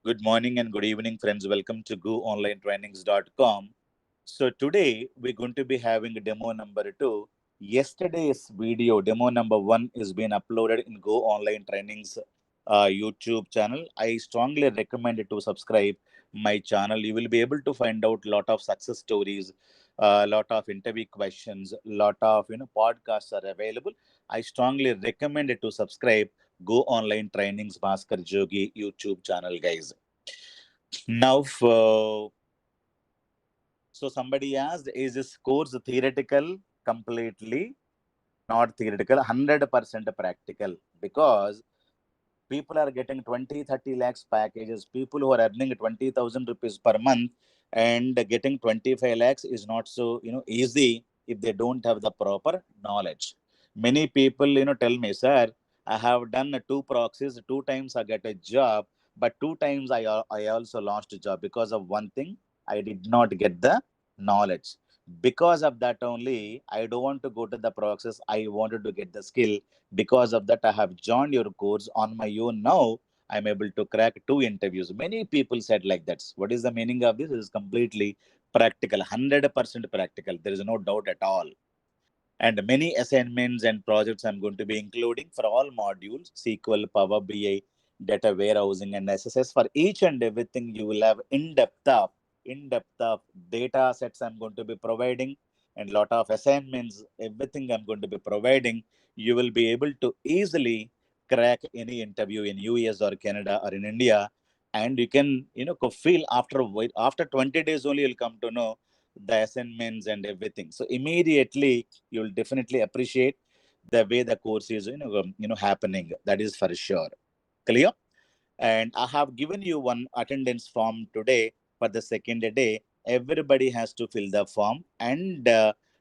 Good morning and good evening, friends. Welcome to goonlinetrainings.com. So, today we're going to be having demo number two. Yesterday's video, demo number one, is being uploaded in Go Online Trainings YouTube channel. I strongly recommend it to subscribe my channel. You will be able to find out a lot of success stories, a lot of interview questions, lot of podcasts are available. I strongly recommend it to subscribe Go Online Trainings Bhaskar Jogi YouTube channel, guys. Now, so somebody asked, is this course theoretical? Completely not theoretical, 100% practical, because people are getting 20, 30 lakhs packages. People who are earning 20,000 rupees per month and getting 25 lakhs is not so, easy if they don't have the proper knowledge. Many people, tell me, sir, I have done two proxies, two times I get a job, but two times I also lost a job because of one thing. I did not get the knowledge. Because of that only, I don't want to go to the proxies. I wanted to get the skill. Because of that, I have joined your course on my own. Now I'm able to crack two interviews. Many people said like that. What is the meaning of this? It is completely practical, 100% practical. There is no doubt at all. And many assignments and projects I'm going to be including for all modules: SQL, Power BI, data warehousing, and SSS. For each and everything, you will have in depth of data sets I'm going to be providing, and lot of assignments. Everything I'm going to be providing, you will be able to easily crack any interview in US or Canada or in India, and you can feel after 20 days only you'll come to know the assignments and everything. So immediately you'll definitely appreciate the way the course is happening. That is for sure. Clear? And I have given you one attendance form today for the second day. Everybody has to fill the form, and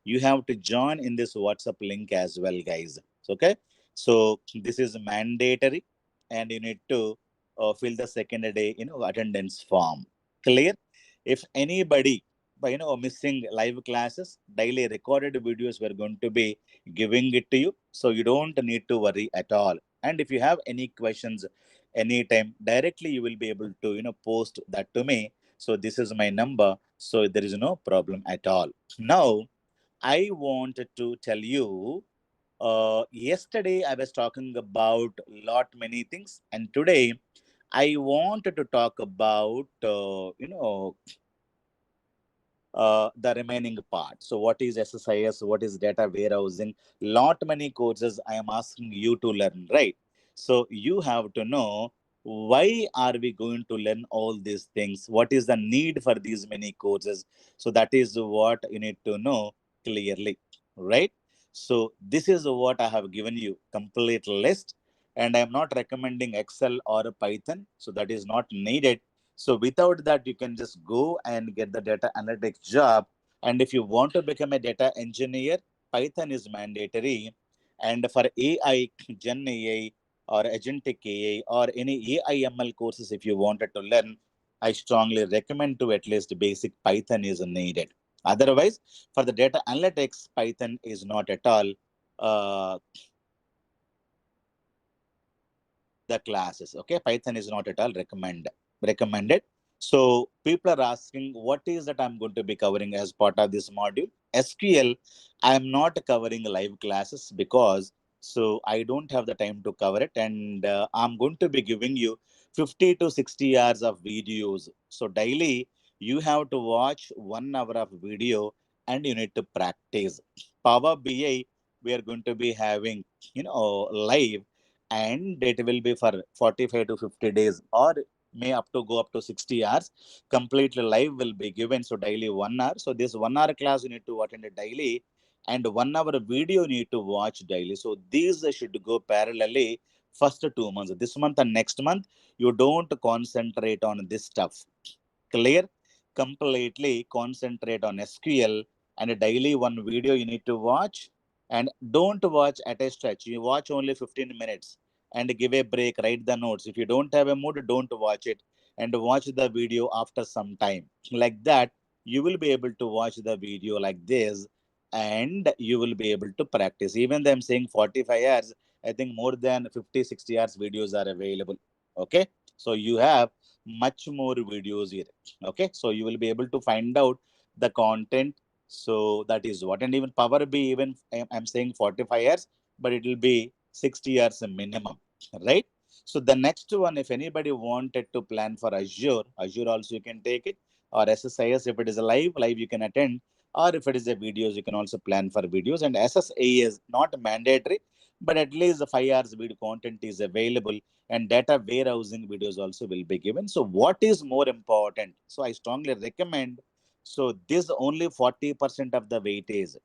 you have to join in this WhatsApp link as well, guys. Okay, so this is mandatory, and you need to fill the second day attendance form. Clear? If anybody missing live classes, daily recorded videos, we're going to be giving it to you, so you don't need to worry at all. And if you have any questions anytime, directly you will be able to post that to me. So this is my number, so there is no problem at all. Now I wanted to tell you, yesterday I was talking about lot many things, and today I wanted to talk about the remaining part. So what is SSIS? What is data warehousing? Lot many courses I am asking you to learn, right? So you have to know, why are we going to learn all these things? What is the need for these many courses? So that is what you need to know clearly, right? So this is what I have given you, complete list, and I am not recommending Excel or Python. So that is not needed. So without that, you can just go and get the data analytics job. And if you want to become a data engineer, Python is mandatory. And for AI, Gen AI or Agentic AI or any AI/ML courses, if you wanted to learn, I strongly recommend to at least basic Python is needed. Otherwise, for the data analytics, Python is not at all uh, the classes. Okay, Python is not at all recommended. So people are asking, what is that I'm going to be covering as part of this module? SQL, I am not covering live classes because so I don't have the time to cover it, and I'm going to be giving you 50 to 60 hours of videos. So daily you have to watch 1 hour of video, and you need to practice. Power BI, we are going to be having live, and it will be for 45 to 50 days, or may up to go up to 60 hours. Completely live will be given, so daily 1 hour. So this 1 hour class you need to attend it daily, and 1 hour video you need to watch daily. So these should go parallelly first 2 months. This month and next month, you don't concentrate on this stuff. Clear? Completely concentrate on SQL, and a daily one video you need to watch, and don't watch at a stretch. You watch only 15 minutes and give a break, write the notes. If you don't have a mood, don't watch it, and watch the video after some time. Like that, you will be able to watch the video like this, and you will be able to practice. Even though I'm saying 45 hours, I think more than 50, 60 hours videos are available. Okay. So you have much more videos here. Okay, so you will be able to find out the content. So that is what. And even Power BI, even I'm saying 45 years, but it will be 60 years minimum, right? So the next one, if anybody wanted to plan for Azure also you can take it, or SSIS if it is a live you can attend, or if it is a videos, you can also plan for videos. And SSA is not mandatory, but at least the 5 hours video content is available, and data warehousing videos also will be given. So what is more important? So I strongly recommend. So this only 40% of the weightage,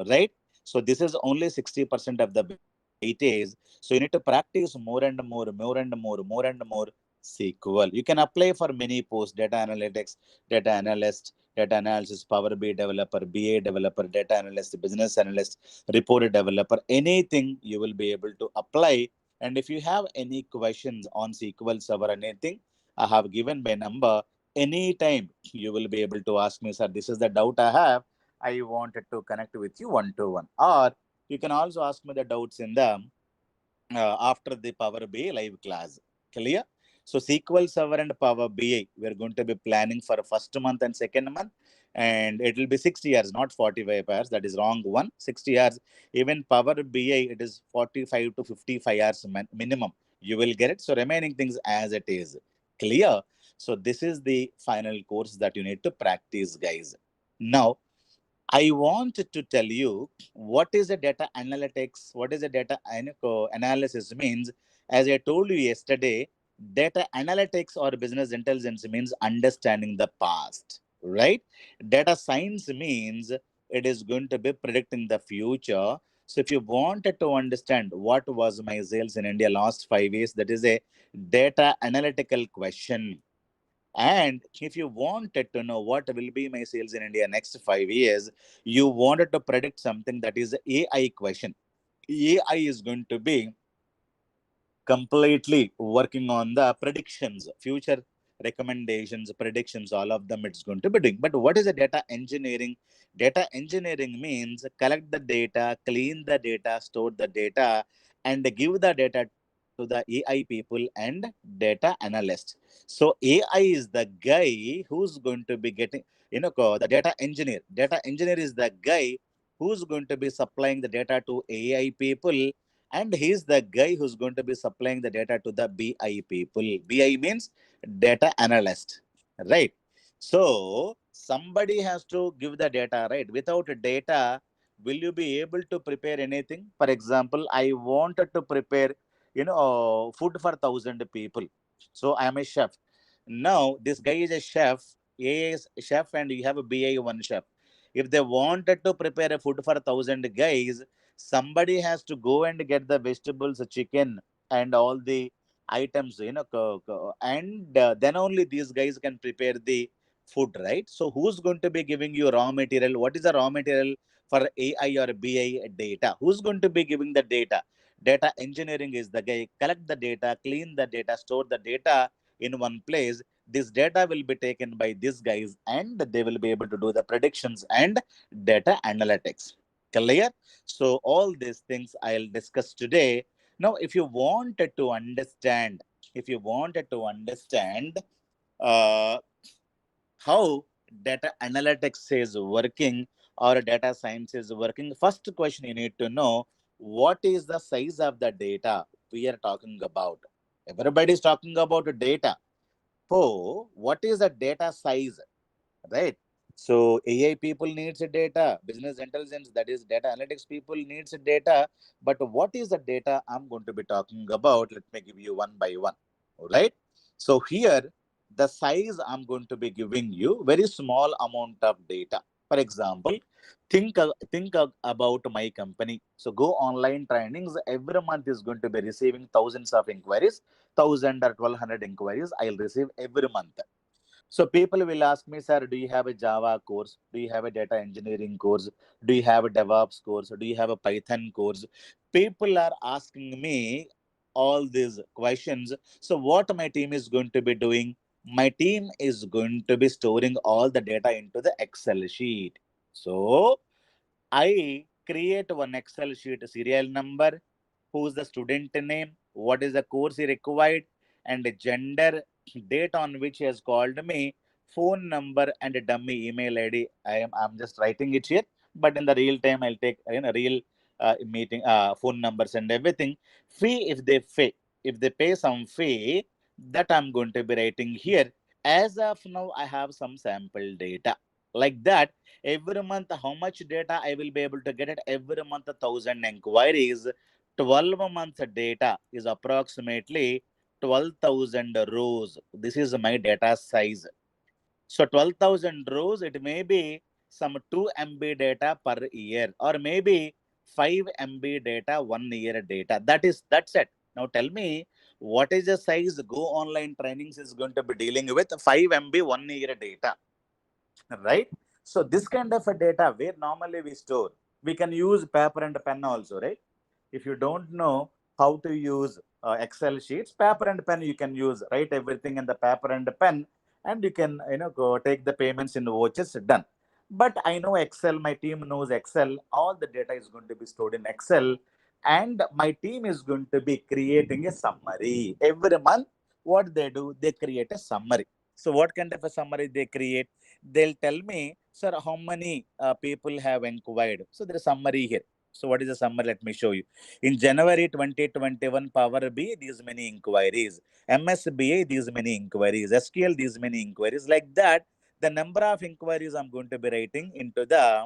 right? So this is only 60% of the weightage. So you need to practice more and more, more and more, more and more SQL. You can apply for many posts: data analytics, data analyst, data analysis, Power BI developer, BA developer, data analyst, business analyst, report developer, anything you will be able to apply. And if you have any questions on SQL Server, anything, I have given my number. Anytime you will be able to ask me, sir, this is the doubt I have. I wanted to connect with you one to one. Or you can also ask me the doubts in the after the Power BI live class. Clear? So SQL Server and Power BI, we are going to be planning for first month and second month, and it will be 60 years, not 45 hours. That is wrong one. 60 hours. Even Power BI, it is 45 to 55 hours minimum. You will get it. So remaining things as it is. Clear? So this is the final course that you need to practice, guys. Now, I want to tell you what is a data analytics, what is a data analysis means. As I told you yesterday, data analytics or business intelligence means understanding the past, right? Data science means it is going to be predicting the future. So if you wanted to understand what was my sales in India last 5 years, that is a data analytical question. And if you wanted to know what will be my sales in India next 5 years, you wanted to predict something, that is AI question. AI is going to be completely working on the predictions, future recommendations, predictions, all of them it's going to be doing. But what is a data engineering? Data engineering means collect the data, clean the data, store the data, and give the data to the AI people and data analysts. So AI is the guy who's going to be getting, the data engineer. Data engineer is the guy who's going to be supplying the data to AI people, and he's the guy who's going to be supplying the data to the BI people. BI means data analyst, right? So somebody has to give the data, right? Without data, will you be able to prepare anything? For example, I wanted to prepare, food for 1,000 people. So I am a chef. Now this guy is a chef, A is a chef, and you have a BI one chef. If they wanted to prepare a food for 1,000 guys, somebody has to go and get the vegetables, chicken, and all the items, and then only these guys can prepare the food, right? So who's going to be giving you raw material? What is the raw material for AI or BI? Data. Who's going to be giving the data? Data engineering is the guy collect the data, clean the data, store the data in one place. This data will be taken by these guys, and they will be able to do the predictions and data analytics. Clear? So all these things I'll discuss today. Now, if you wanted to understand uh, how data analytics is working or data science is working, first question you need to know, what is the size of the data we are talking about? Everybody is talking about data. So, what is the data size? Right? So AI people needs data, business intelligence, that is data analytics people needs data. But what is the data I'm going to be talking about? Let me give you one by one. All right. So here, the size I'm going to be giving you very small amount of data. For example, think about my company. So go online trainings. Every month is going to be receiving thousands of inquiries, 1,000 or 1,200 inquiries. I'll receive every month. So people will ask me, sir, do you have a Java course? Do you have a data engineering course? Do you have a DevOps course? Do you have a Python course? People are asking me all these questions. So what my team is going to be doing? My team is going to be storing all the data into the Excel sheet. So I create one Excel sheet, serial number, who's the student name, what is the course he required, and gender, date on which he has called me, phone number and a dummy email ID. I'm just writing it here, but in the real time I'll take real meeting phone numbers and everything. Fee if they pay some fee, that I'm going to be writing here. As of now, I have some sample data like that. Every month, how much data I will be able to get it? Every month, 1,000 inquiries. 12 months data is approximately 12,000 rows. This is my data size. So 12,000 rows, it may be some 2 MB data per year, or maybe 5 MB data 1 year data. That's it. Now tell me, what is the size Go Online Trainings is going to be dealing with 5 MB 1 year data, right? So this kind of a data where normally we store, we can use paper and pen also, right? If you don't know how to use Excel sheets, paper and pen you can use, write everything in the paper and pen, and you can go take the payments in the vouchers, done. But I know Excel, my team knows Excel, all the data is going to be stored in Excel, and my team is going to be creating a summary every month. What they do, they create a summary. So what kind of a summary they create? They'll tell me, sir, how many people have inquired. So there's a summary here. So what is the summary? Let me show you. In January 2021, Power B, these many inquiries. MSBA, these many inquiries. SQL, these many inquiries. Like that, the number of inquiries I'm going to be writing into the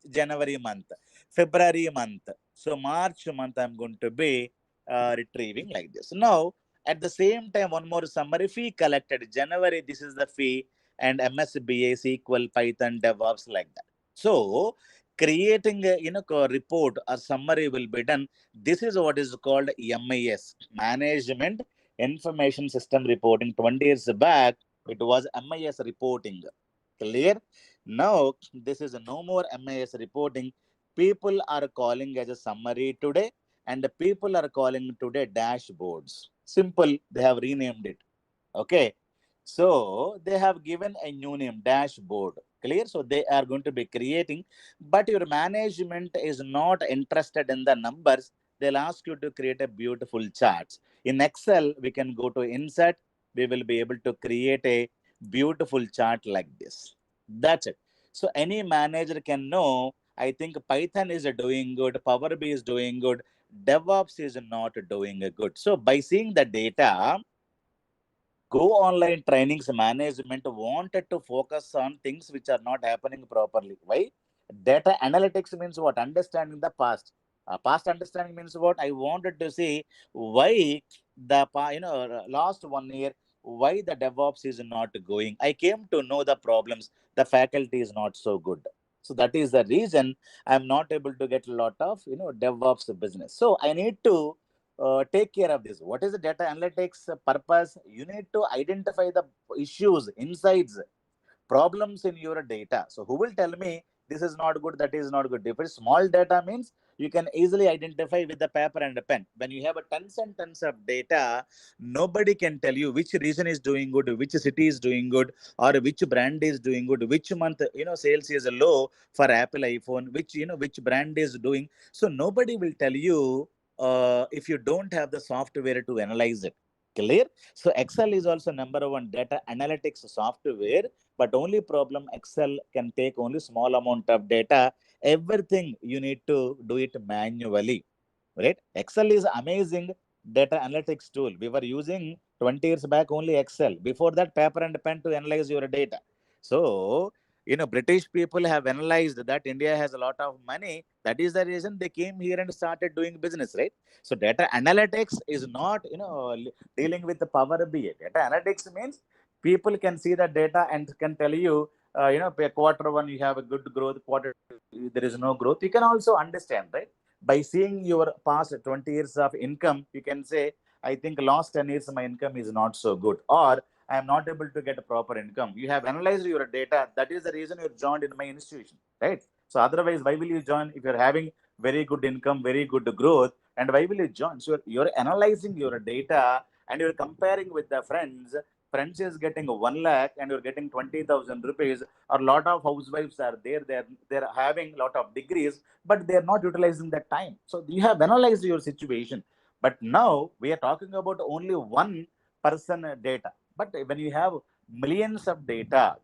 January month, February month. So March month, I'm going to be retrieving like this. Now, at the same time, one more summary fee collected. January, this is the fee, and MSBA, SQL, Python, DevOps, like that. So, creating a report or summary will be done. This is what is called MIS, Management Information System Reporting. 20 years back, it was MIS reporting. Clear? Now, this is no more MIS reporting. People are calling as a summary today, and the people are calling today dashboards. Simple, they have renamed it. Okay. So they have given a new name, dashboard. Clear? So they are going to be creating, but your management is not interested in the numbers. They'll ask you to create a beautiful charts. In Excel, we can go to insert. We will be able to create a beautiful chart like this. That's it. So any manager can know, I think Python is doing good, Power BI is doing good, DevOps is not doing good. So by seeing the data, Go Online Trainings management wanted to focus on things which are not happening properly. Why? Data analytics means what? Understanding the past. Past understanding means what? I wanted to see why the last 1 year, why the DevOps is not going. I came to know the problems. The faculty is not so good. So that is the reason I'm not able to get a lot of DevOps business. So I need to take care of this. What is the data analytics purpose? You need to identify the issues, insights, problems in your data. So who will tell me this is not good, that is not good? If it's small data means you can easily identify with the paper and a pen. When you have a tons and tons of data, nobody can tell you which region is doing good, which city is doing good, or which brand is doing good, which month sales is low for Apple iPhone, which brand is doing. So nobody will tell you if you don't have the software to analyze it. Clear? So Excel is also number one data analytics software, but only problem, Excel can take only small amount of data. Everything you need to do it manually, right? Excel is amazing data analytics tool. We were using 20 years back only Excel. Before that, paper and pen to analyze your data. So British people have analyzed that India has a lot of money. That is the reason they came here and started doing business, right? So data analytics is not dealing with the Power BI. Data analytics means people can see the data and can tell you, quarter one you have a good growth, quarter two there is no growth. You can also understand, right? By seeing your past 20 years of income, you can say, I think last 10 years my income is not so good, or I am not able to get a proper income. You have analyzed your data. That is the reason you joined in my institution, right? So otherwise, why will you join if you're having very good income, very good growth, and why will you join? So you're analyzing your data and you're comparing with the friends. Friends is getting 1 lakh and you're getting 20,000 rupees. Or a lot of housewives are there. They're having a lot of degrees, but they're not utilizing that time. So you have analyzed your situation. But now we are talking about only one person data. But when you have billions of data,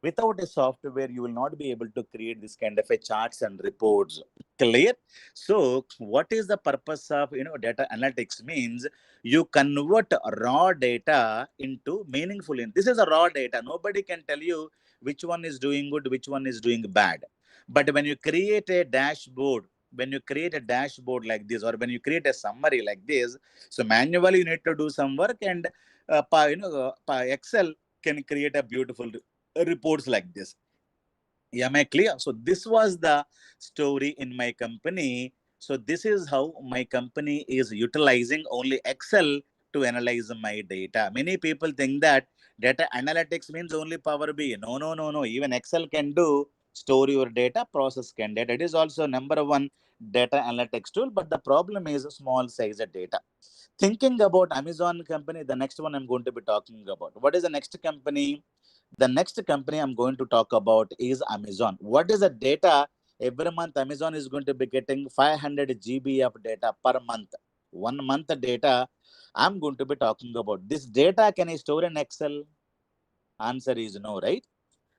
without a software, you will not be able to create this kind of a charts and reports. Clear? So, what is the purpose of data analytics? Means you convert raw data into meaningful. This is a raw data. Nobody can tell you which one is doing good, which one is doing bad. But when you create a dashboard, like this, or when you create a summary like this, so manually you need to do some work, and Excel can create a beautiful reports like this. Am I clear? So this was the story in my company. So this is how my company is utilizing only Excel to analyze my data. Many people think that data analytics means only Power BI. No, no, no, no. Even Excel can do store your data, process can data. It is also number one data analytics tool, but the problem is small size of data. Thinking about Amazon company, the next one I'm going to be talking about. What is the next company? The next company I'm going to talk about is Amazon. What is the data? Every month, Amazon is going to be getting 500 GB of data per month. 1 month data I'm going to be talking about. This data, can I store in Excel? Answer is no, right?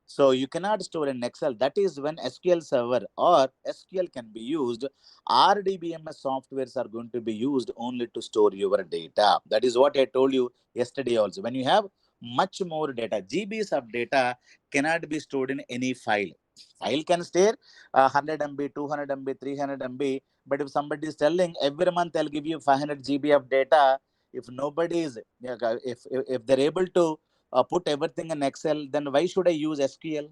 So you cannot store in Excel. That is when SQL Server or SQL can be used. RDBMS softwares are going to be used only to store your data. That is what I told you yesterday also. When you have much more data, GBs of data cannot be stored in any file. File can stay 100 MB, 200 MB, 300 MB. But if somebody is telling every month I'll give you 500 GB of data, if nobody is, if they're able to put everything in Excel, then why should I use SQL?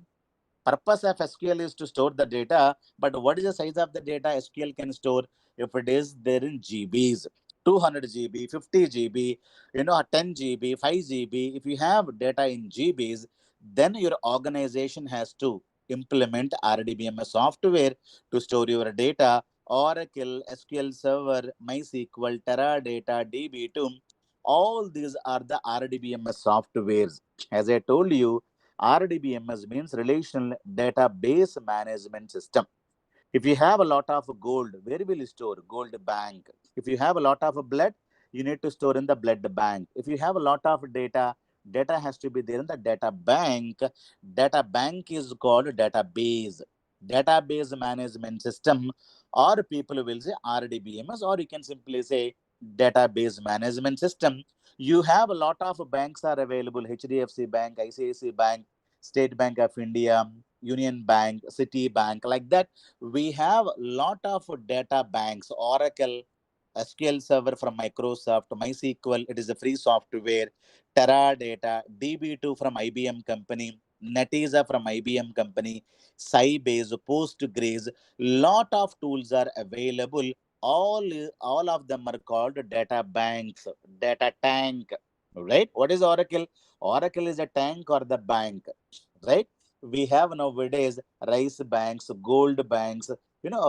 Purpose of SQL is to store the data, but what is the size of the data SQL can store if it is there in GBs? 200 GB, 50 GB, 10 GB, 5 GB. If you have data in GBs, then your organization has to implement RDBMS software to store your data. Oracle, SQL Server, MySQL, Teradata, DB2, all these are the RDBMS softwares. As I told you, RDBMS means Relational Database Management System. If you have a lot of gold, where will you store? Gold bank. If you have a lot of blood, you need to store in the blood bank. If you have a lot of data, data has to be there in the data bank. Data bank is called database. Database management system, or people will say RDBMS, or you can simply say database management system. You have a lot of banks are available: HDFC Bank, ICICI Bank, State Bank of India, Union Bank, City Bank, like that. We have a lot of data banks. Oracle, SQL Server from Microsoft, MySQL, it is a free software. Teradata, DB2 from IBM company, Netezza from IBM company, Sybase, Postgres, lot of tools are available. All of them are called data banks, data tank, right? What is Oracle? Oracle is a tank or the bank, right? We have nowadays rice banks, gold banks,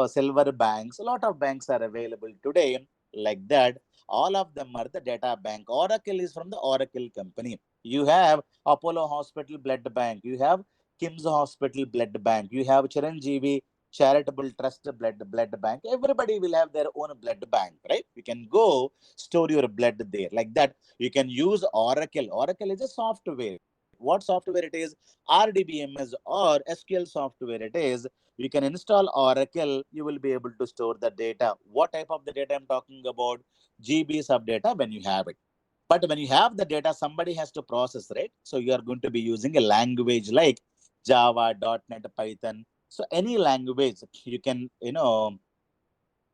silver banks. A lot of banks are available today like that. All of them are the data bank. Oracle is from the Oracle company. You have Apollo Hospital Blood Bank. You have Kim's Hospital Blood Bank. You have Chiranjeevi Charitable Trust Blood Bank. Everybody will have their own blood bank, right? You can go store your blood there. Like that, you can use Oracle. Oracle is a software. What software it is? RDBMS or SQL software it is. You can install Oracle, you will be able to store the data. What type of the data I'm talking about? GBs of data when you have it. But when you have the data, somebody has to process, right? So you are going to be using a language like Java, .NET, Python. So any language you can,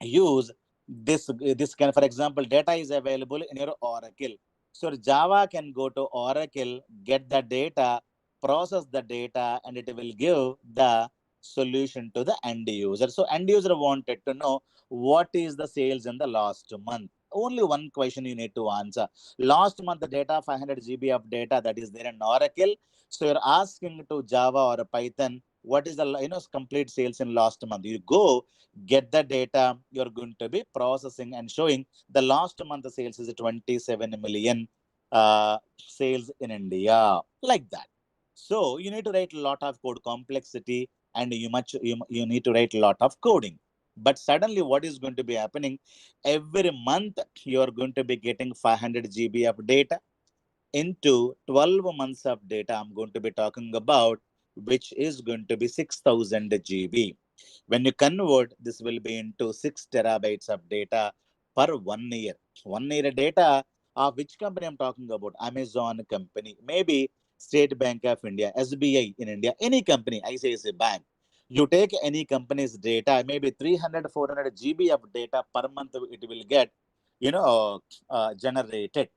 use this kind. For example, data is available in your Oracle. So Java can go to Oracle, get the data, process the data, and it will give the solution to the end user. So end user wanted to know what is the sales in the last month. Only one question you need to answer. Last month the data, 500 GB of data, that is there in Oracle. So you're asking to Java or Python, what is the complete sales in last month? You go get the data, you're going to be processing and showing the last month sales is 27 million sales in India, like that. So you need to write a lot of code complexity, and you need to write a lot of coding. But suddenly what is going to be happening? Every month you are going to be getting 500 GB of data. Into 12 months of data, I'm going to be talking about, which is going to be 6000 GB. When you convert, this will be into 6 terabytes of data per 1 year. 1 year data of which company I'm talking about? Amazon company, maybe State Bank of India, SBI in India, any company, ICICI Bank. You take any company's data, maybe 300, 400 GB of data per month, it will get, generated.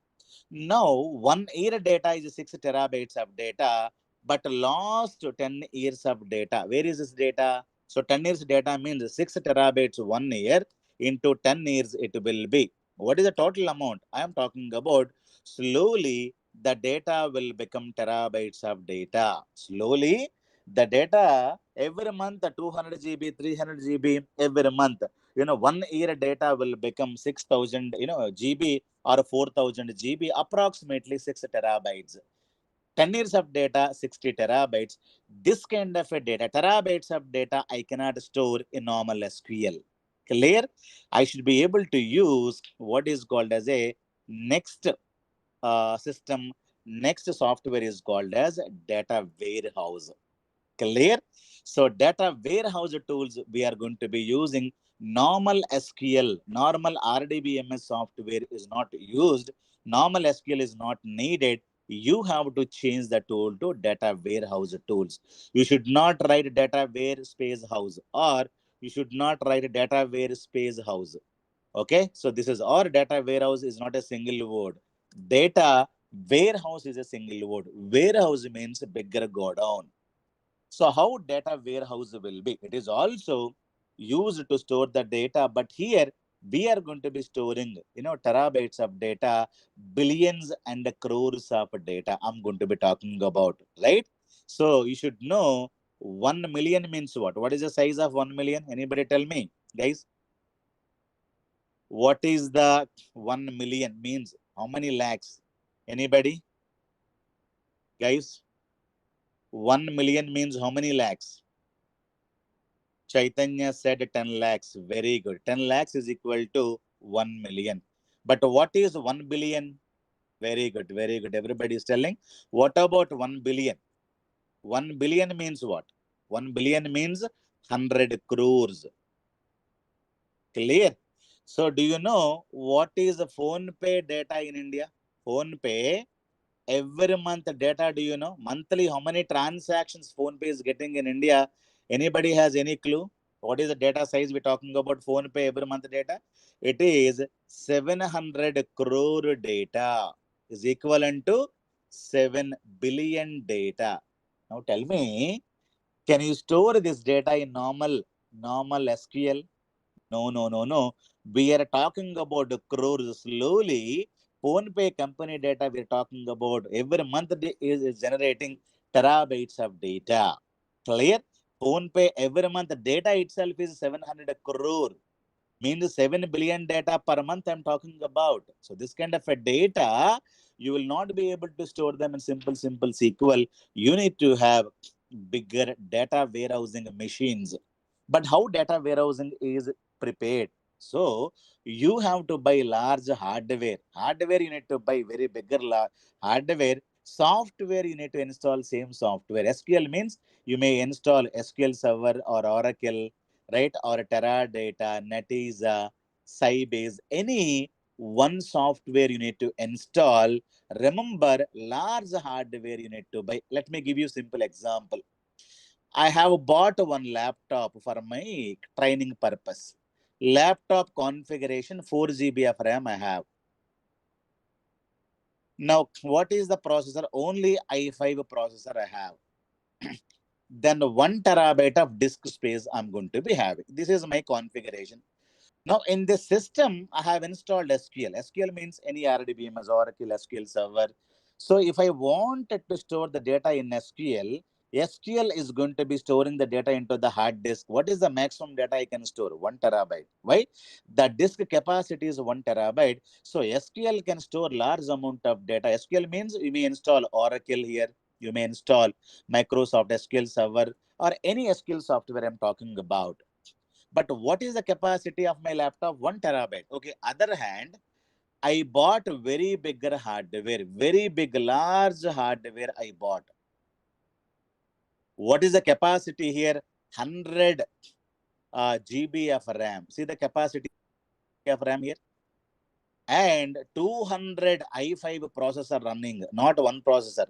Now, 1 year data is 6 terabytes of data, but last 10 years of data. Where is this data? So 10 years data means 6 terabytes 1 year into 10 years it will be. What is the total amount? I am talking about slowly the data will become terabytes of data. Slowly the data every month 200 GB, 300 GB every month. 1 year data will become 6,000 GB or 4,000 GB, approximately 6 terabytes. 10 years of data, 60 terabytes. This kind of a data, terabytes of data, I cannot store in normal SQL. Clear? I should be able to use what is called as a next system. Next software is called as data warehouse. Clear? So data warehouse tools, we are going to be using normal SQL, normal RDBMS software is not used. Normal SQL is not needed. You have to change the tool to data warehouse tools. You should not write data ware space house, or you should not write data ware space house. Okay, so this is, or data warehouse is not a single word. Data warehouse is a single word. Warehouse means bigger go down. So how data warehouse will be? It is also used to store the data, but here we are going to be storing, terabytes of data, billions and crores of data. I'm going to be talking about, right? So you should know 1 million means what? What is the size of 1 million? Anybody tell me, guys? What is the 1 million means? How many lakhs? Anybody, guys? 1 million means how many lakhs? Chaitanya said 10 lakhs. Very good. 10 lakhs is equal to 1 million. But what is 1 billion? Very good. Very good. Everybody is telling. What about 1 billion? 1 billion means what? 1 billion means 100 crores. Clear? So, do you know what is the phone pay data in India? Phone pay every month data, do you know? Monthly, how many transactions phone pay is getting in India? Anybody has any clue? What is the data size we're talking about phone pay every month data? It is 700 crore data is equivalent to 7 billion data. Now tell me, can you store this data in normal SQL? No, no, no, no. We are talking about the crores. Slowly. PhonePe company data we're talking about every month is generating terabytes of data. Clear? PhonePe every month data itself is 700 crore. Means 7 billion data per month I'm talking about. So this kind of a data, you will not be able to store them in simple SQL. You need to have bigger data warehousing machines. But how data warehousing is prepared? So you have to buy large hardware. Hardware you need to buy very bigger hardware. Software you need to install same software. SQL means you may install SQL Server or Oracle, right? Or Teradata, Netezza, Sybase, any one software you need to install. Remember, large hardware you need to buy. Let me give you simple example. I have bought one laptop for my training purpose. Laptop configuration 4 GB of RAM I have. Now, what is the processor? Only i5 processor I have. Then 1 terabyte of disk space I'm going to be having. This is my configuration. Now, in this system, I have installed SQL. SQL means any RDBMS, Oracle, SQL Server. So, if I wanted to store the data in SQL, SQL is going to be storing the data into the hard disk. What is the maximum data I can store? 1 terabyte. Why? The disk capacity is 1 terabyte. So, SQL can store large amount of data. SQL means you may install Oracle here. You may install Microsoft SQL Server or any SQL software I'm talking about. But what is the capacity of my laptop? 1 terabyte. Okay. Other hand, I bought very bigger hardware, very big, large hardware I bought. What is the capacity here? 100 GB of RAM. See the capacity of RAM here? And 200 i5 processor running, not one processor.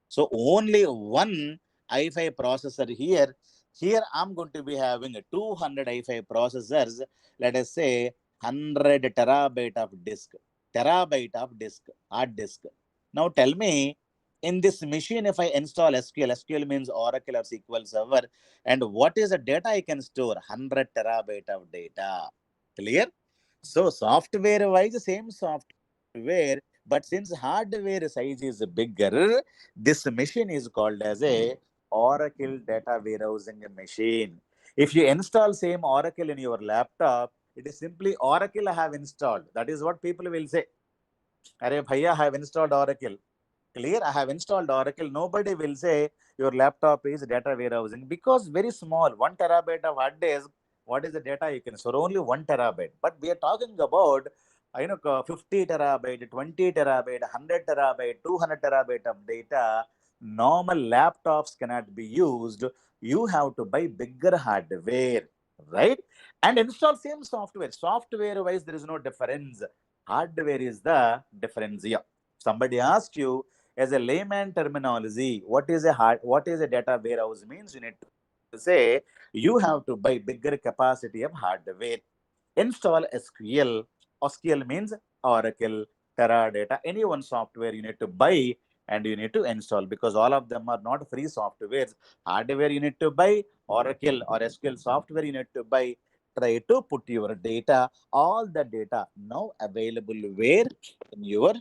So only one i5 processor here. Here I'm going to be having 200 i5 processors. Let us say 100 terabyte of disk, hard disk. Now tell me, in this machine, if I install SQL means Oracle or SQL Server, and what is the data I can store? 100 terabyte of data. Clear? So software wise, same software, but since hardware size is bigger, this machine is called as a Oracle data warehousing machine. If you install same Oracle in your laptop, it is simply Oracle I have installed. That is what people will say. Arey bhaiya, I have installed Oracle. Clear? I have installed Oracle. Nobody will say your laptop is data warehousing because very small, 1 terabyte of hard disk. What is the data you can store? Only 1 terabyte. But we are talking about 50 terabyte, 20 terabyte, 100 terabyte, 200 terabyte of data. Normal laptops cannot be used. You have to buy bigger hardware, right? And install same software. Software wise, there is no difference. Hardware is the difference here. Somebody asked you, as a layman terminology, what is a data warehouse means? You need to say you have to buy bigger capacity of hardware. Install SQL. SQL means Oracle, Teradata, any one software you need to buy and you need to install because all of them are not free softwares. Hardware you need to buy, Oracle or SQL software you need to buy. Try to put your data, all the data now available where in your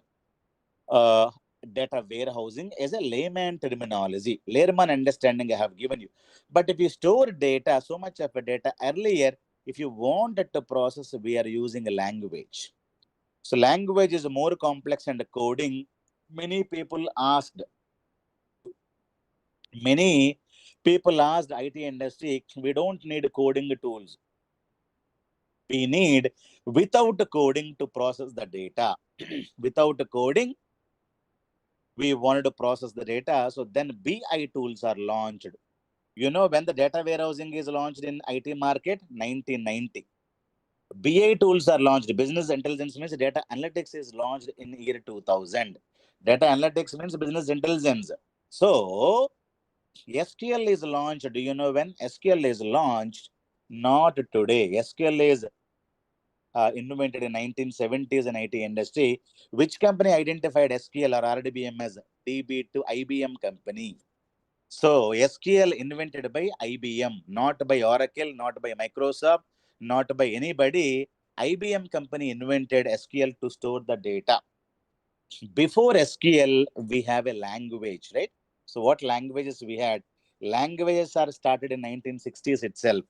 uh, data warehousing as a layman terminology, layman understanding I have given you. But if you store data, so much of a data earlier, if you wanted to process, we are using a language. So language is more complex and coding. Many people asked, many people asked IT industry, we don't need coding tools. We need without coding to process the data. Without coding, we wanted to process the data. So then BI tools are launched. You know when the data warehousing is launched in IT market? 1990. BI tools are launched. Business intelligence means data analytics is launched in year 2000. Data analytics means business intelligence. So SQL is launched. Do you know when SQL is launched? Not today. SQL is invented in 1970s in IT industry. Which company identified SQL or RDBM as DB to IBM company? So SQL invented by IBM, not by Oracle, not by Microsoft, not by anybody. IBM company invented SQL to store the data. Before SQL, we have a language, right? So what languages we had? Languages are started in 1960s itself.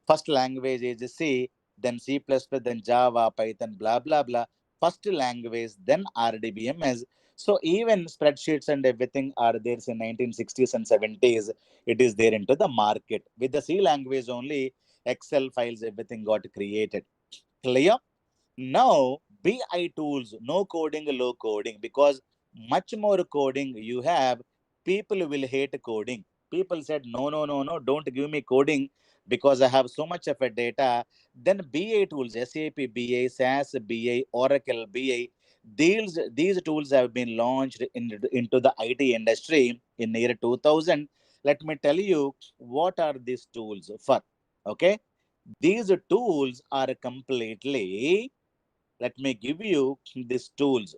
First language is C, then C++, then Java, Python, blah, blah, blah. First language, then RDBMS. So even spreadsheets and everything are there in 1960s and 70s. It is there into the market. With the C language only, Excel files, everything got created. Clear? Now, BI tools, no coding, low coding, because much more coding you have, people will hate coding. People said, no, no, no, no, don't give me coding because I have so much of a data. Then BI tools, SAP BI, SAS BI, Oracle BI, these tools have been launched into the IT industry in the year 2000. Let me tell you, what are these tools for? Okay. These tools are completely, let me give you these tools.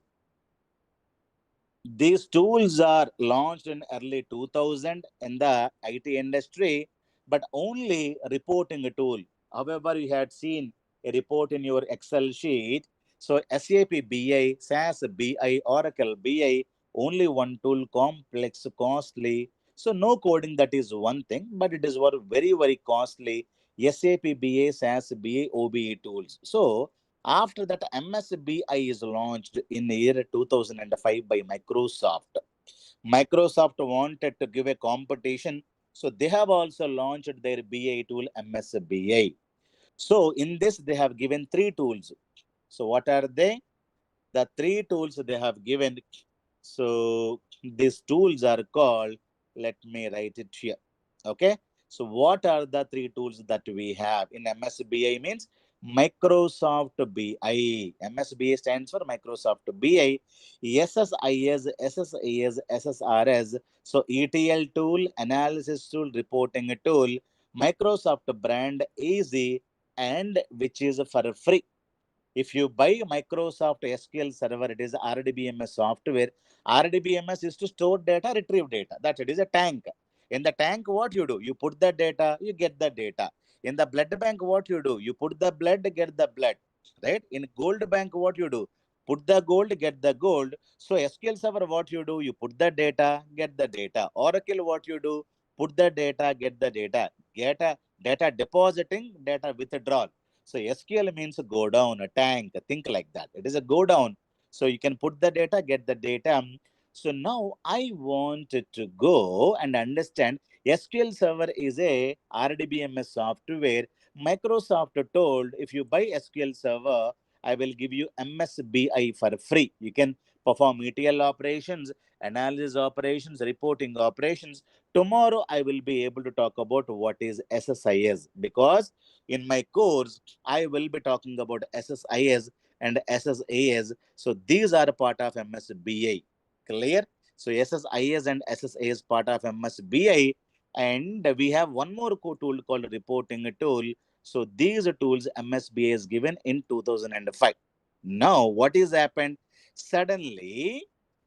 These tools are launched in early 2000 in the IT industry, but only reporting a tool. However, you had seen a report in your Excel sheet. So SAP BI, SAS BI, Oracle BI, only one tool, complex, costly. So no coding, that is one thing, but it is very, very costly. SAP BI, SAS BI, OBE tools. So after that, MSBI is launched in the year 2005 by Microsoft. Microsoft wanted to give a competition, so they have also launched their BI tool MSBI. So in this, they have given three tools. So what are they? The three tools they have given. So these tools are called, let me write it here. Okay. So what are the three tools that we have in MSBI means Microsoft BI. MSBI stands for Microsoft BI. SSIS, SSAS, SSRS. So ETL tool, analysis tool, reporting tool, Microsoft brand easy, and which is for free. If you buy Microsoft SQL Server, it is RDBMS software. RDBMS is to store data, retrieve data. That it is a tank. In the tank, what you do? You put the data, you get the data. In the blood bank, what you do? You put the blood, get the blood. Right? In gold bank, what you do? Put the gold, get the gold. So SQL Server, what you do? You put the data, get the data. Oracle, what you do? Put the data, get the data. Get a data depositing, data withdrawal. So SQL means go down, a tank, think like that. It is a go down. So you can put the data, get the data. So now I wanted to go and understand SQL Server is a RDBMS software. Microsoft told if you buy SQL Server, I will give you MSBI for free. You can perform ETL operations, analysis operations, reporting operations. Tomorrow I will be able to talk about what is SSIS because in my course I will be talking about SSIS and SSAS. So these are part of MSBI. Clear? So SSIS and SSAS part of MSBI. And we have one more tool called reporting tool. So these tools MSBI is given in 2005. Now what is happened? Suddenly,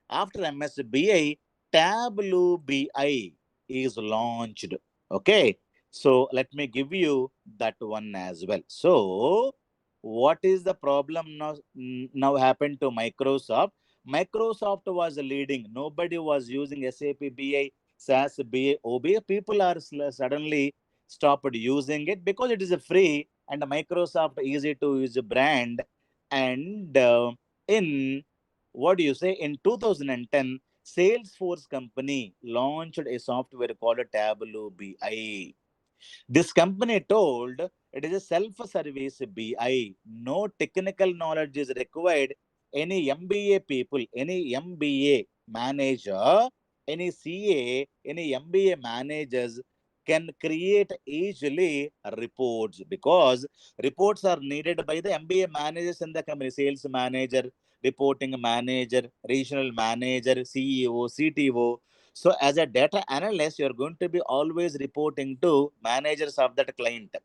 after MSBI, Tableau BI is launched. Okay. So let me give you that one as well. So what is the problem now happened to Microsoft? Microsoft was leading. Nobody was using SAP BI, SAS BI, OBI. People are suddenly stopped using it because it is a free and Microsoft easy to use brand. And in what do you say? In 2010, Salesforce company launched a software called Tableau BI. This company told it is a self-service BI. No technical knowledge is required. Any MBA people, any MBA manager, any CA, any MBA managers can create easily reports because reports are needed by the MBA managers in the company, sales manager, reporting manager, regional manager, CEO, CTO. So as a data analyst, you're going to be always reporting to managers of that client,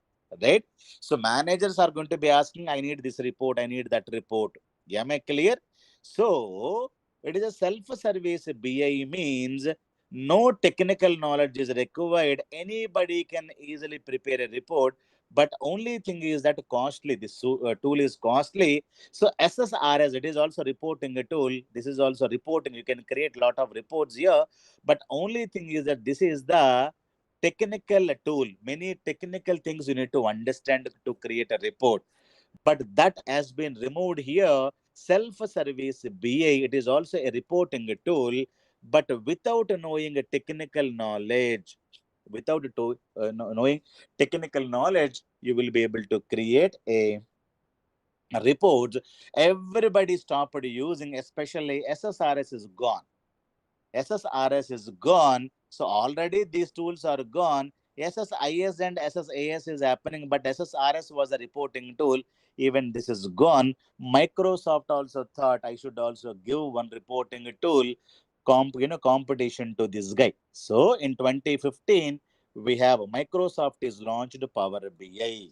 right? So managers are going to be asking, I need this report, I need that report. Am I clear? So it is a self-service BI means no technical knowledge is required. Anybody can easily prepare a report, but only thing is that costly. This tool is costly. So SSRS, it is also reporting a tool. This is also reporting. You can create a lot of reports here, but only thing is that this is the technical tool. Many technical things you need to understand to create a report, but that has been removed here. Self-service BA, it is also a reporting tool, but without knowing a technical knowledge, without knowing technical knowledge, you will be able to create a report. Everybody stopped using, especially SSRS is gone. SSRS is gone. So already these tools are gone. SSIS and SSAS is happening, but SSRS was a reporting tool. Even this is gone. Microsoft also thought I should also give one reporting tool competition to this guy. So in 2015, we have Microsoft is launched Power BI.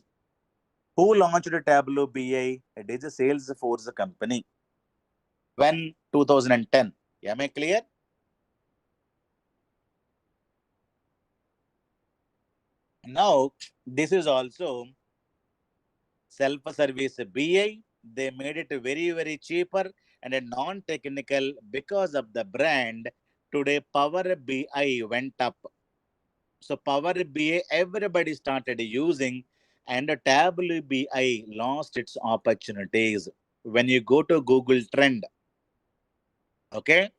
Who launched Tableau BI? It is a Salesforce company. When? 2010. Am I clear? Now, this is also self-service BI. They made it very, very cheaper and a non-technical because of the brand. Today, Power BI went up. So Power BI, everybody started using, and Tableau BI lost its opportunities. When you go to Google Trend, okay,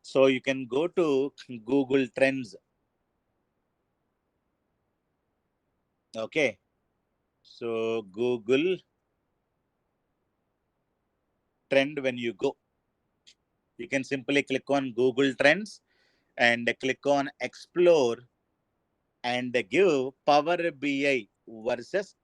so you can go to Google Trends, okay. So Google trend, when you go, you can simply click on Google Trends and click on Explore and give Power BI versus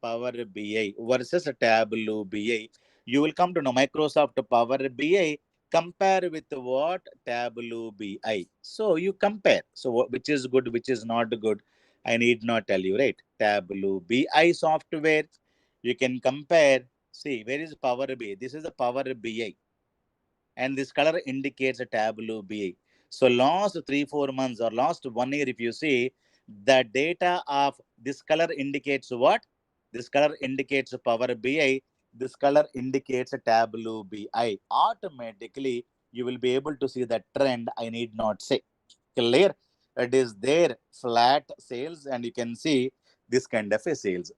Tableau BI. You will come to know Microsoft Power BI compare with what? Tableau BI. So you compare. So which is good, which is not good, I need not tell you, right? Tableau BI software. You can compare. See, where is Power BI? This is the Power BI. And this color indicates a Tableau BI. So last 3-4 months or last 1 year, if you see, the data of this color indicates what? This color indicates Power BI. This color indicates a Tableau BI. Automatically, you will be able to see the trend. I need not say. Clear? It is there, flat sales, and you can see this kind of a sales.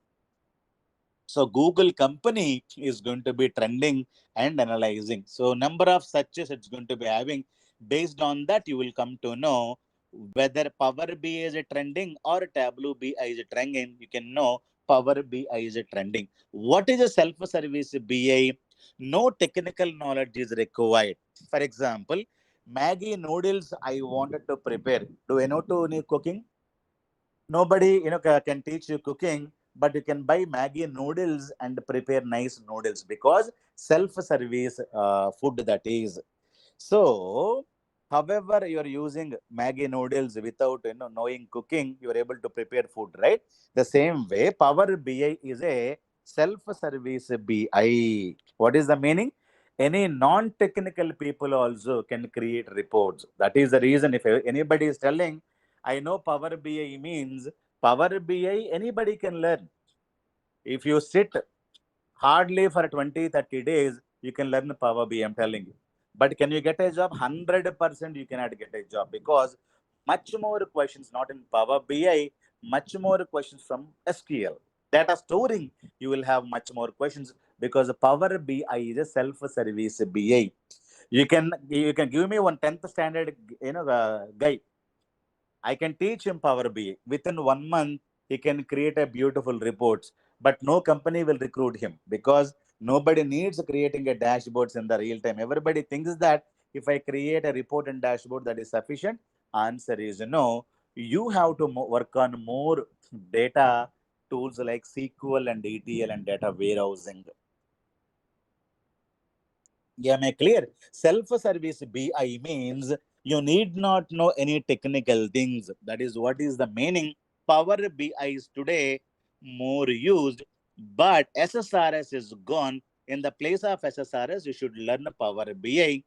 So Google company is going to be trending and analyzing. So number of searches it's going to be having. Based on that, you will come to know whether Power BI is a trending or Tableau BI is a trending. You can know Power BI is a trending. What is a self-service BI? No technical knowledge is required. For example, Maggie noodles I wanted to prepare. Do I know to any cooking? Nobody can teach you cooking, but you can buy Maggie noodles and prepare nice noodles, because self service food that is. So however you are using Maggie noodles without knowing cooking, you are able to prepare food, right? The same way Power BI is a self service BI. What is the meaning? Any non technical people also can create reports. That is the reason, if anybody is telling I know Power BI means, Power BI anybody can learn. If you sit hardly for 20-30 days, you can learn Power BI, I'm telling you. But can you get a job? 100% you cannot get a job, because much more questions not in Power BI, much more questions from SQL. Data storing, you will have much more questions, because Power BI is a self-service BI. You can give me one 10th standard guy. I can teach him Power BI. Within 1 month, he can create a beautiful reports. But no company will recruit him, because nobody needs creating a dashboards in the real time. Everybody thinks that if I create a report and dashboard, that is sufficient. Answer is no. You have to work on more data tools like SQL and ETL and data warehousing. Yeah, am I clear? Self-service BI means you need not know any technical things. That is what is the meaning. Power BI is today more used, but SSRS is gone. In the place of SSRS, you should learn Power BI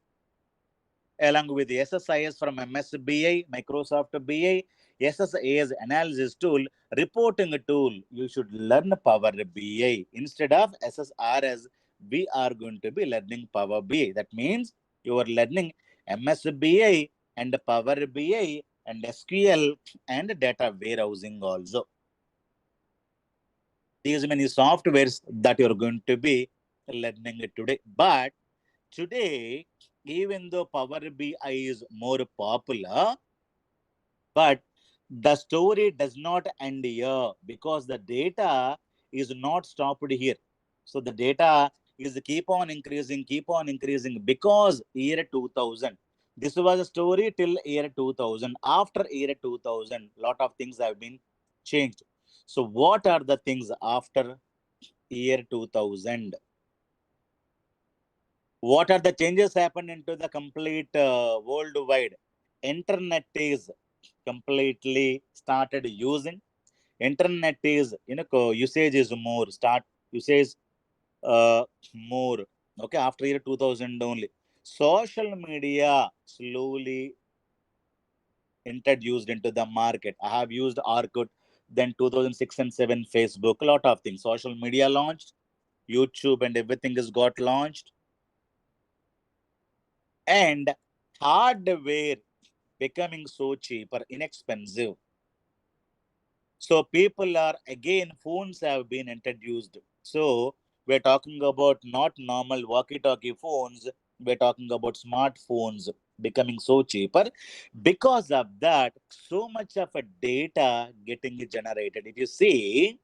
along with the SSIS from MSBI, Microsoft BI, SSIS analysis tool, reporting tool. You should learn Power BI. Instead of SSRS, we are going to be learning Power BI. That means you are learning MSBI and Power BI and SQL and data warehousing also. These many softwares that you are going to be learning today. But today, even though Power BI is more popular, but the story does not end here, because the data is not stopped here. So the data is keep on increasing, because year 2000. This was a story till year 2000. After year 2000, lot of things have been changed. So what are the things after year 2000? What are the changes happened into the complete worldwide? Internet is completely started using. Internet is usage is more, start usage uh, more, okay, after year 2000 only. Social media slowly introduced into the market. I have used Orkut, then 2006 and 7 Facebook, a lot of things. Social media launched, YouTube and everything has got launched, and hardware becoming so cheap or inexpensive. So people are again, phones have been introduced. So we're talking about not normal walkie-talkie phones. We're talking about smartphones becoming so cheaper. Because of that, so much of a data getting generated. If you see,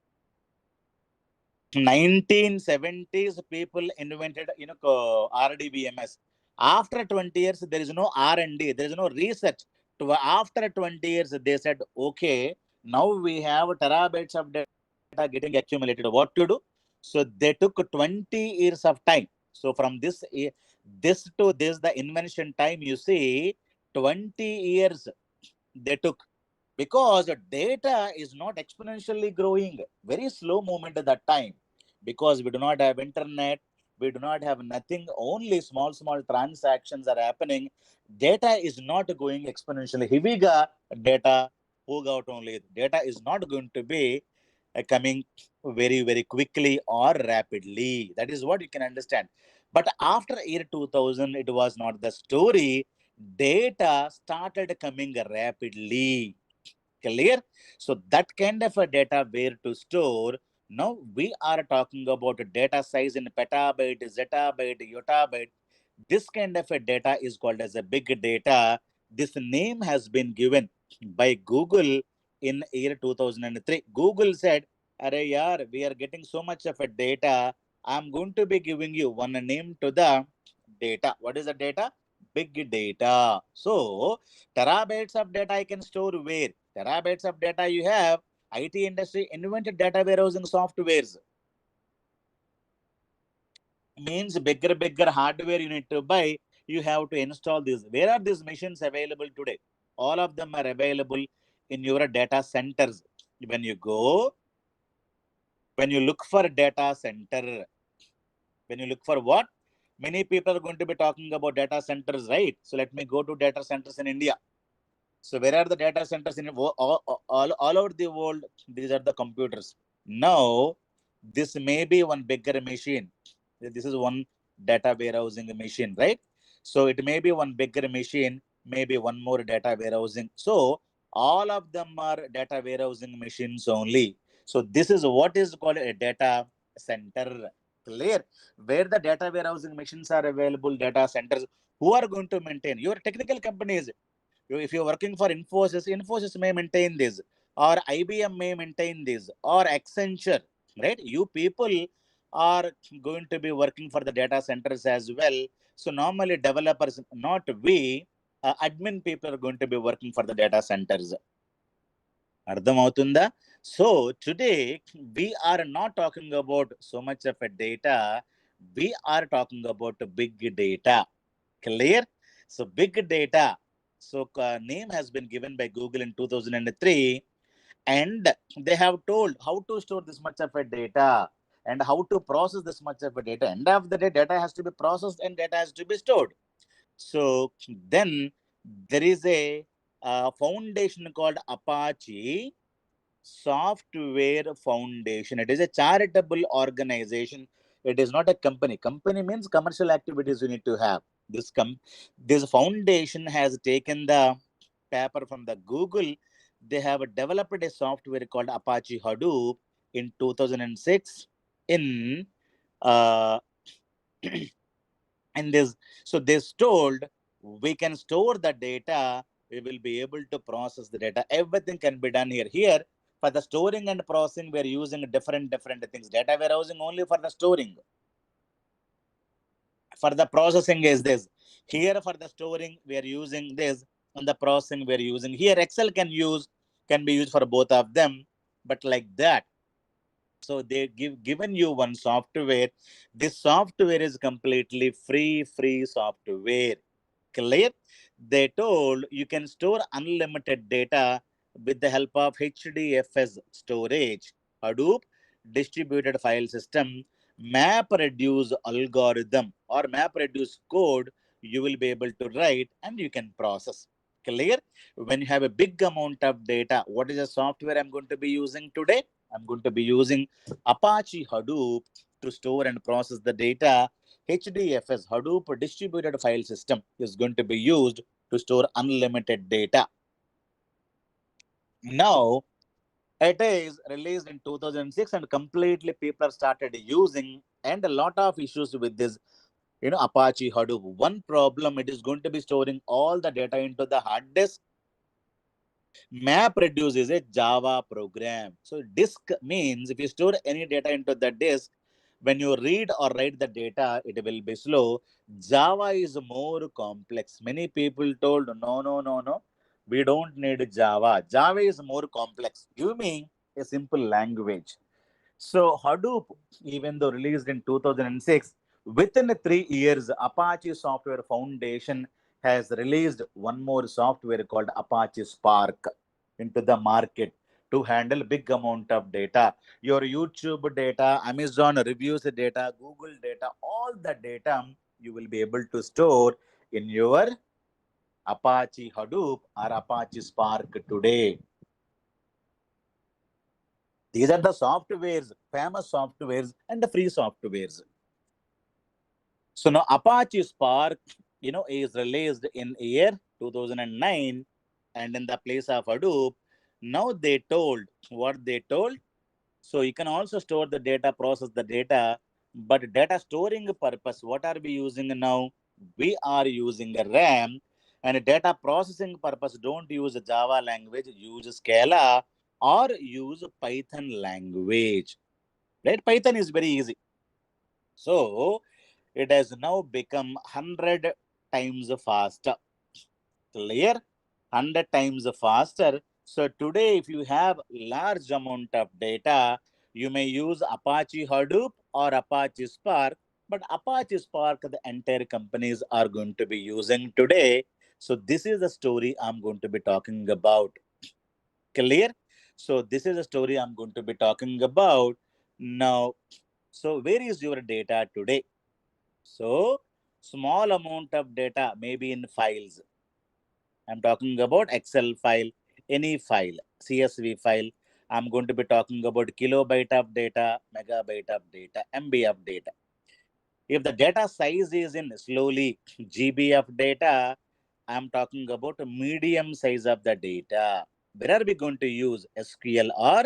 1970s people invented, RDBMS. After 20 years, there is no R&D, there is no research. After 20 years, they said, okay, now we have terabytes of data getting accumulated. What to do? So they took 20 years of time. So from this to this, the invention time, you see, 20 years they took, because data is not exponentially growing, very slow movement at that time, because we do not have internet, we do not have nothing, only small transactions are happening. Data is not going exponentially heavyga. Data out only, data is not going to be coming very quickly or rapidly. That is what you can understand. But after year 2000, it was not the story. Data started coming rapidly. Clear? So that kind of a data where to store. Now we are talking about a data size in petabyte, zettabyte, yottabyte. This kind of a data is called as a big data. This name has been given by Google in year 2003. Google said, "Arey yaar, we are getting so much of a data. I'm going to be giving you one name to the data." What is the data? Big data. So terabytes of data I can store where? Terabytes of data you have. IT industry invented data warehousing softwares. Means bigger hardware you need to buy. You have to install this. Where are these machines available today? All of them are available in your data centers. When you go, when you look for data center, when you look for what? Many people are going to be talking about data centers, right? So let me go to data centers in India. So where are the data centers in all over the world? These are the computers. Now, this may be one bigger machine. This is one data warehousing machine, right? So it may be one bigger machine, maybe one more data warehousing. So all of them are data warehousing machines only. So this is what is called a data center. Clear? Where the data warehousing machines are available, data centers, who are going to maintain? Your technical companies. If you're working for Infosys may maintain this, or IBM may maintain this, or Accenture, right? You people are going to be working for the data centers as well. So normally developers, not we, admin people are going to be working for the data centers. Ardhamautunda? So today we are not talking about so much of a data. We are talking about big data. Clear? So big data. So name has been given by Google in 2003, and they have told how to store this much of a data and how to process this much of a data. End of the day, data has to be processed and data has to be stored. So then there is a foundation called Apache Software Foundation. It is a charitable organization. It is not a company. Company means commercial activities you need to have. This foundation has taken the paper from the Google. They have developed a software called Apache Hadoop in 2006 in uh, and this, so this told we can store the data, we will be able to process the data, everything can be done here. For the storing and processing, we are using different things. Data warehousing only for the storing. For the processing is this. Here for the storing we are using this, and the processing we are using here. Excel can be used for both of them, but like that. So they given you one software. This software is completely free software. Clear? They told you can store unlimited data with the help of HDFS storage, Hadoop, distributed file system, map reduce algorithm or map reduce code. You will be able to write and you can process. Clear? When you have a big amount of data, what is the software I'm going to be using today? I'm going to be using Apache Hadoop to store and process the data. HDFS, Hadoop Distributed File System, is going to be used to store unlimited data. Now, it is released in 2006 and completely people started using, and a lot of issues with this, Apache Hadoop. One problem, it is going to be storing all the data into the hard disk. Map reduce is a Java program. So disk means if you store any data into the disk, when you read or write the data, it will be slow. Java is more complex. Many people told, no, no, no, no, we don't need Java. Java is more complex. Give me a simple language. So Hadoop, even though released in 2006, within 3 years, Apache Software Foundation has released one more software called Apache Spark into the market to handle big amount of data. Your YouTube data, Amazon reviews data, Google data, all the data you will be able to store in your Apache Hadoop or Apache Spark today. These are the softwares, famous softwares and the free softwares. So now Apache Spark, is released in year 2009 and in the place of Hadoop. Now they told what they told. So you can also store the data, process the data, but data storing purpose, what are we using now? We are using a RAM, and data processing purpose, don't use Java language, use Scala or use Python language. Right? Python is very easy. So it has now become 100 times faster. Clear? 100 times faster. So today, if you have large amount of data, you may use Apache Hadoop or Apache Spark. But Apache Spark, the entire companies are going to be using today. So this is the story I'm going to be talking about. Clear? So this is a story I'm going to be talking about now. So where is your data today? So small amount of data, maybe in files. I'm talking about Excel file, any file, CSV file. I'm going to be talking about kilobyte of data, megabyte of data, MB of data. If the data size is in slowly GB of data, I'm talking about a medium size of the data. Where are we going to use SQL or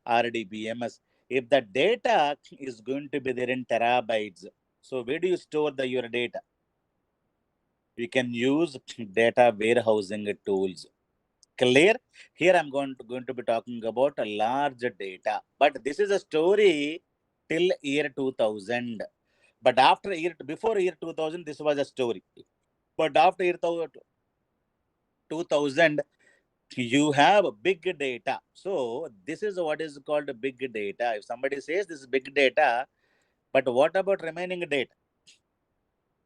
RDBMS? If the data is going to be there in terabytes, so where do you store your data? We can use data warehousing tools. Clear? Here I'm going to be talking about a large data. But this is a story till year 2000. But before year 2000, this was a story. But after year 2000, you have big data. So this is what is called big data. If somebody says this is big data, but what about remaining data?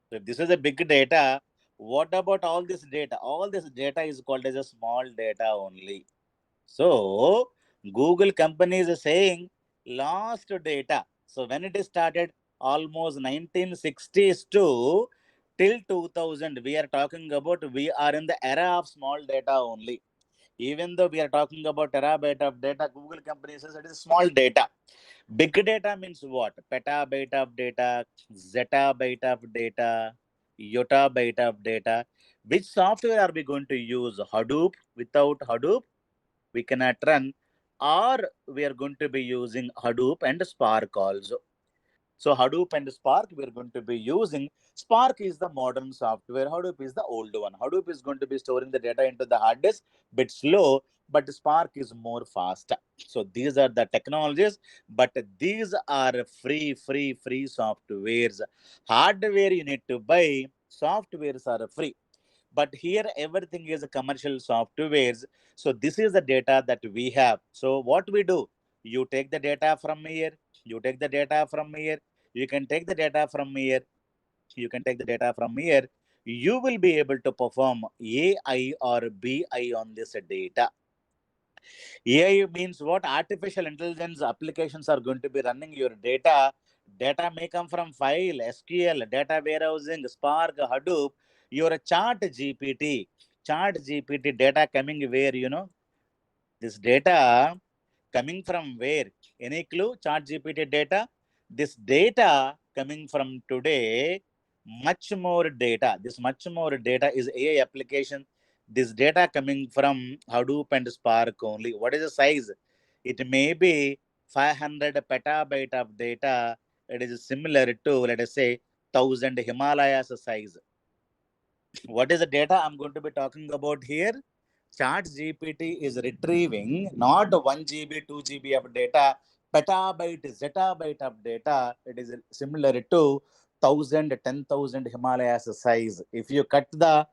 So if this is a big data, what about all this data? All this data is called as a small data only. So Google company is saying lost data. So when it is started, almost 1960s to till 2000, we are talking about, we are in the era of small data only. Even though we are talking about terabyte of data, Google company says it is small data. Big data means what? Petabyte of data, zettabyte of data, yottabyte of data. Which software are we going to use? Hadoop. Without Hadoop, we cannot run, or we are going to be using Hadoop and Spark also. So Hadoop and Spark, we are going to be using. Spark is the modern software. Hadoop is the old one. Hadoop is going to be storing the data into the hard disk, bit slow, but Spark is more fast. So these are the technologies, but these are free softwares. Hardware you need to buy, softwares are free. But here everything is a commercial softwares. So this is the data that we have. So what we do, you take the data from here, you take the data from here, you can take the data from here, you can take the data from here, you will be able to perform AI or BI on this data. AI means what? Artificial intelligence applications are going to be running your data. Data may come from file, SQL, data warehousing, Spark, Hadoop, your chart GPT. Chart GPT data coming where, this data coming from where? Any clue? Chart GPT data. This data coming from today, much more data. This much more data is AI application. This data coming from Hadoop and Spark only. What is the size? It may be 500 petabyte of data. It is similar to, let us say, 1000 Himalayas size. What is the data I'm going to be talking about here? Chat GPT is retrieving not 1 GB, 2 GB of data, petabyte, zettabyte of data. It is similar to 1,000, 10,000 Himalayas size. If you cut the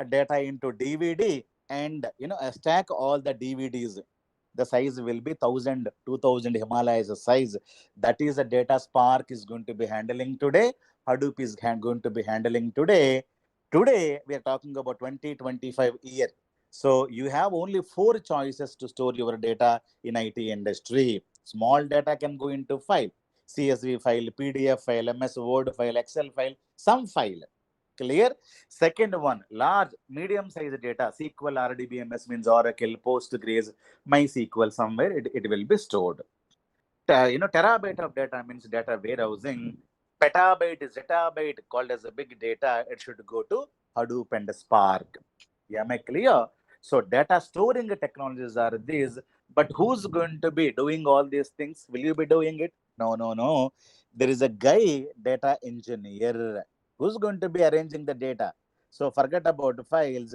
data into DVD and stack all the DVDs, the size will be 1,000, 2,000 Himalayas size. That is the data Spark is going to be handling today. Hadoop is going to be handling today. Today, we are talking about 2025 year. So you have only 4 choices to store your data in IT industry. Small data can go into file, CSV file, PDF file, MS Word file, Excel file, some file. Clear? Second one, large, medium-sized data, SQL, RDBMS means Oracle, Postgres, MySQL, somewhere it will be stored. Terabyte of data means data warehousing. Petabyte, zettabyte, called as a big data, it should go to Hadoop and Spark. Am I clear? So data storing technologies are these, but who's going to be doing all these things? Will you be doing it? No, no, no. There is a guy, data engineer, who's going to be arranging the data. So forget about files.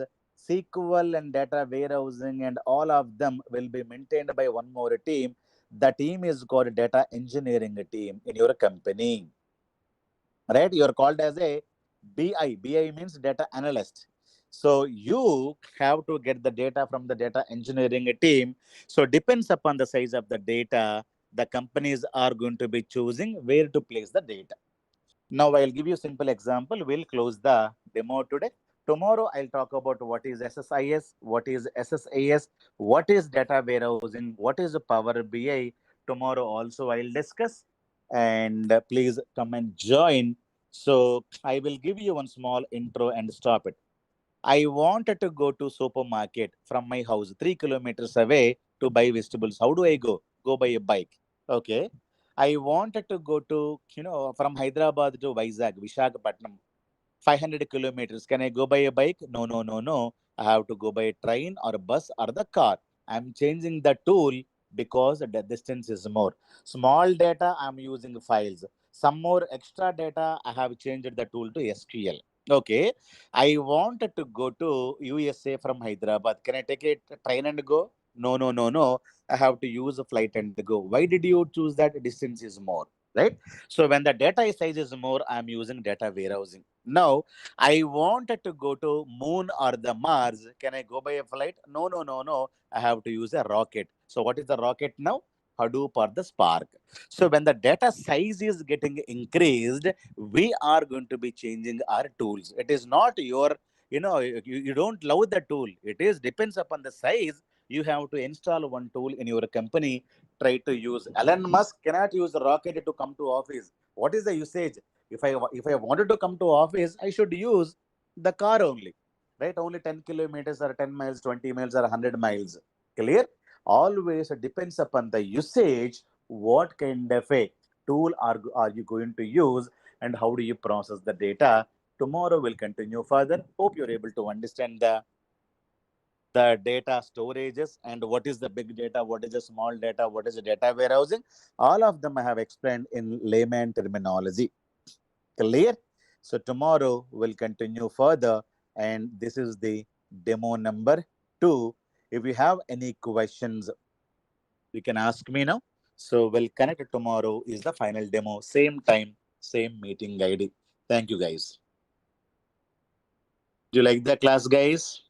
SQL and data warehousing and all of them will be maintained by one more team. The team is called data engineering team in your company. Right? You are called as a BI. BI means data analyst. So you have to get the data from the data engineering team. So depends upon the size of the data, the companies are going to be choosing where to place the data. Now I'll give you a simple example. We'll close the demo today. Tomorrow I'll talk about what is SSIS, what is SSAS, what is data warehousing, what is Power BI. Tomorrow also I'll discuss, and please come and join. So I will give you one small intro and stop it. I wanted to go to supermarket from my house 3 kilometers away to buy vegetables. How do I go? Go by a bike. Okay. I wanted to go to, from Hyderabad to Vizag, Visakhapatnam, 500 kilometers. Can I go by a bike? No, no, no, no. I have to go by a train or a bus or the car. I'm changing the tool because the distance is more. Small data, I'm using files. Some more extra data, I have changed the tool to SQL. Okay. I wanted to go to USA from Hyderabad. Can I take a train and go? No, no, no, no. I have to use a flight and go. Why did you choose that? Distance is more, right? So when the data size is more, I'm using data warehousing. Now, I wanted to go to moon or the Mars. Can I go by a flight? No, no, no, no. I have to use a rocket. So what is the rocket now? Hadoop or the Spark. So when the data size is getting increased, we are going to be changing our tools. It is not your, you don't love the tool. It is depends upon the size. You have to install one tool in your company. Try to use. Elon Musk cannot use the rocket to come to office. What is the usage? If I wanted to come to office, I should use the car only, right? Only 10 kilometers or 10 miles, 20 miles or 100 miles. Clear? Always depends upon the usage. What kind of a tool are you going to use, and how do you process the data? Tomorrow we'll continue further. Hope you're able to understand the data storages and what is the big data, what is the small data, what is the data warehousing. All of them I have explained in layman terminology. Clear? So tomorrow we'll continue further, and this is the demo number 2. If you have any questions, you can ask me now. So we'll connect tomorrow is the final demo, same time, same meeting ID. Thank you guys. Do you like the class, guys?